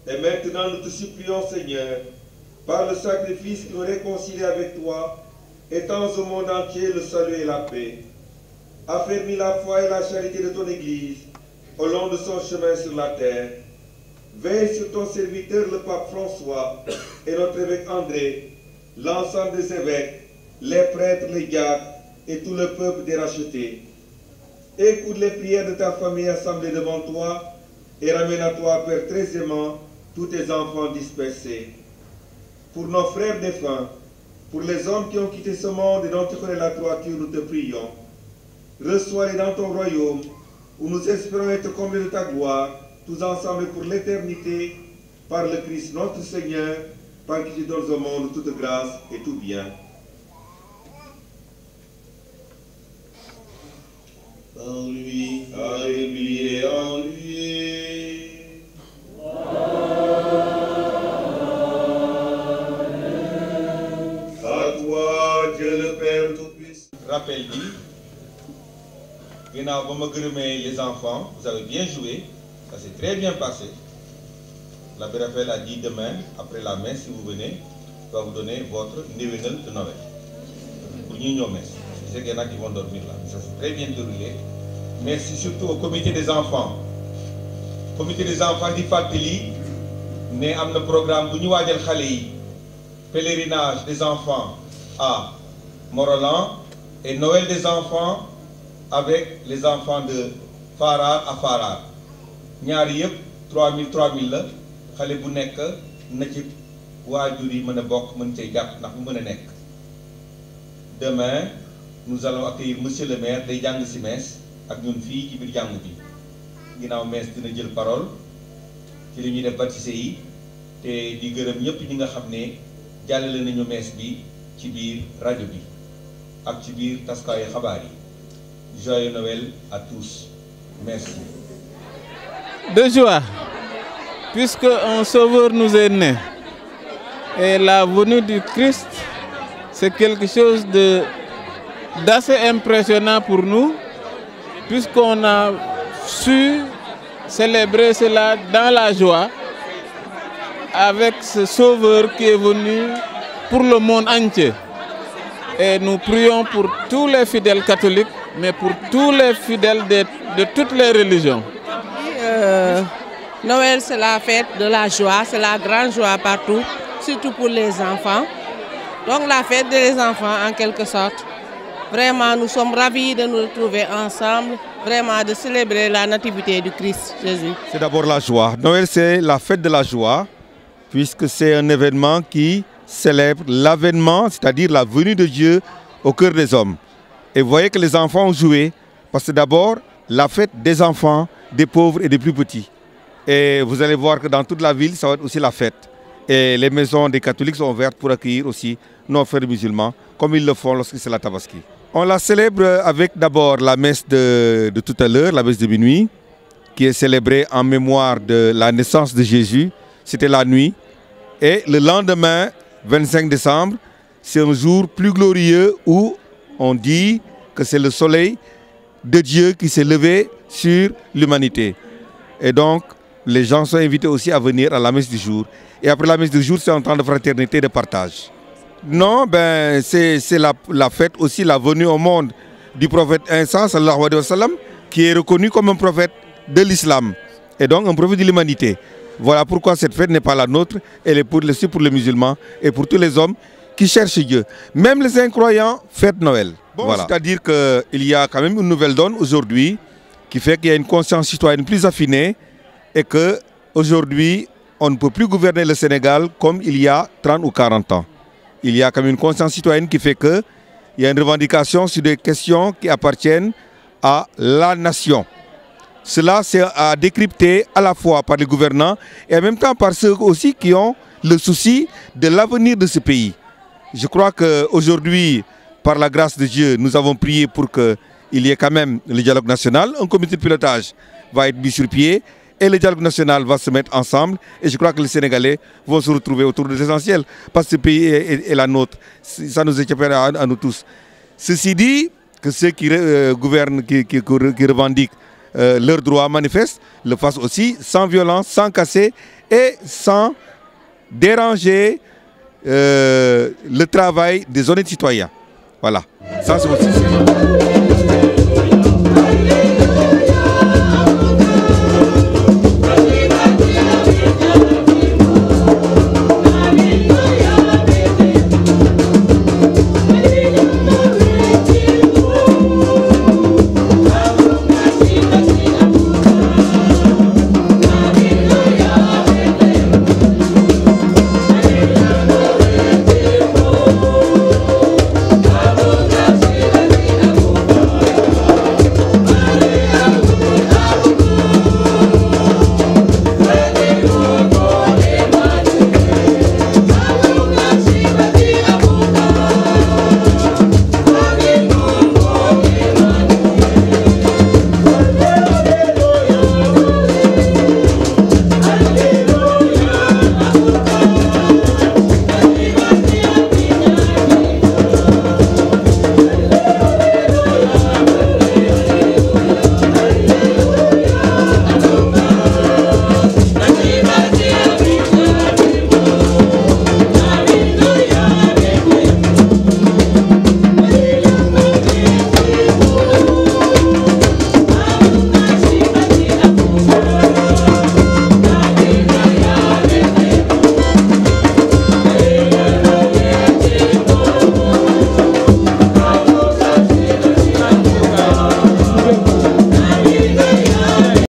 Et maintenant, nous te supplions, Seigneur, par le sacrifice qui nous réconcilie avec toi, étends au monde entier le salut et la paix. Affermis la foi et la charité de ton Église au long de son chemin sur la terre. Veille sur ton serviteur, le pape François, et notre évêque André, l'ensemble des évêques, les prêtres, les diacres et tout le peuple des rachetés. Écoute les prières de ta famille assemblée devant toi et ramène à toi, Père très aimant, tous tes enfants dispersés. Pour nos frères défunts, pour les hommes qui ont quitté ce monde et dont tu connais la droiture, nous te prions. Reçois-les dans ton royaume, où nous espérons être comblés de ta gloire, tous ensemble pour l'éternité, par le Christ notre Seigneur, par qui tu donnes au monde toute grâce et tout bien. Par lui, avec lui et en lui. À toi, Dieu le Père Tout-Puissant. Rappel-lui, les enfants, vous avez bien joué, ça s'est très bien passé. L'abbé Raphaël a dit demain, après la messe, si vous venez, il va vous donner votre névénal de Noël. Pour nous, messe. Je sais qu'il y en a qui vont dormir là. Ça s'est très bien déroulé. Merci surtout au comité des enfants. Comité des enfants dit Fateli, né am le programme bu ñu waajal xalé yi. Pèlerinage des enfants à Morolan et Noël des enfants avec les enfants de Farar à Farar. Ñaar yépp 3000 la xalé bu nekk na ci waajur yi mëna bokk mën cay jàpp ndax mu mëna nekk. Demain, nous allons accueillir monsieur le maire day jàng ci messe ak ñun fii ci biir jàngu bi. Ginnaaw messe dina jël parole ci li ñuy def baptisé yi te di gërëm ñëpp ñi nga xam ne jàllale nañu messe bi ci biir rajo bi ak ci biir taskaayu xabaar yi. Joyeux Noël à tous. Merci. De joie, puisque un sauveur nous est né. Et la venue du Christ, c'est quelque chose d'assez impressionnant pour nous, puisqu'on a su célébrer cela dans la joie avec ce sauveur qui est venu pour le monde entier. Et nous prions pour tous les fidèles catholiques, mais pour tous les fidèles de toutes les religions. Noël, c'est la fête de la joie, c'est la grande joie partout, surtout pour les enfants. Donc la fête des enfants en quelque sorte. Vraiment, nous sommes ravis de nous retrouver ensemble, vraiment de célébrer la nativité du Christ Jésus. C'est d'abord la joie. Noël, c'est la fête de la joie, puisque c'est un événement qui célèbre l'avènement, c'est-à-dire la venue de Dieu au cœur des hommes. Et vous voyez que les enfants ont joué, parce que d'abord, la fête des enfants, des pauvres et des plus petits. Et vous allez voir que dans toute la ville, ça va être aussi la fête. Et les maisons des catholiques sont ouvertes pour accueillir aussi nos frères musulmans, comme ils le font lorsque c'est la Tabaski. On la célèbre avec d'abord la messe de tout à l'heure, la messe de minuit, qui est célébrée en mémoire de la naissance de Jésus. C'était la nuit. Et le lendemain, 25 décembre, c'est un jour plus glorieux où on dit que c'est le soleil de Dieu qui s'est levé sur l'humanité. Et donc, les gens sont invités aussi à venir à la messe du jour. Et après la messe du jour, c'est un temps de fraternité et de partage. Non, ben, c'est la fête aussi, la venue au monde du prophète Isa, sallallahu alayhi wa sallam, qui est reconnu comme un prophète de l'islam et donc un prophète de l'humanité. Voilà pourquoi cette fête n'est pas la nôtre, elle est aussi pour les musulmans et pour tous les hommes qui cherchent Dieu. Même les incroyants fêtent Noël. Bon, voilà. C'est-à-dire qu'il y a quand même une nouvelle donne aujourd'hui qui fait qu'il y a une conscience citoyenne plus affinée et qu'aujourd'hui, on ne peut plus gouverner le Sénégal comme il y a 30 ou 40 ans. Il y a quand même une conscience citoyenne qui fait qu'il y a une revendication sur des questions qui appartiennent à la nation. Cela, c'est à décrypter à la fois par les gouvernants et en même temps par ceux aussi qui ont le souci de l'avenir de ce pays. Je crois qu'aujourd'hui, par la grâce de Dieu, nous avons prié pour qu'il y ait quand même le dialogue national. Un comité de pilotage va être mis sur pied et le dialogue national va se mettre ensemble. Et je crois que les Sénégalais vont se retrouver autour de l'essentiel parce que ce pays est la nôtre. Ça nous échappe à nous tous. Ceci dit, que ceux qui gouvernent, qui revendiquent leurs droits manifestes, le fassent aussi sans violence, sans casser et sans déranger le travail des honnêtes citoyens. Voilà, ça c'est aussi.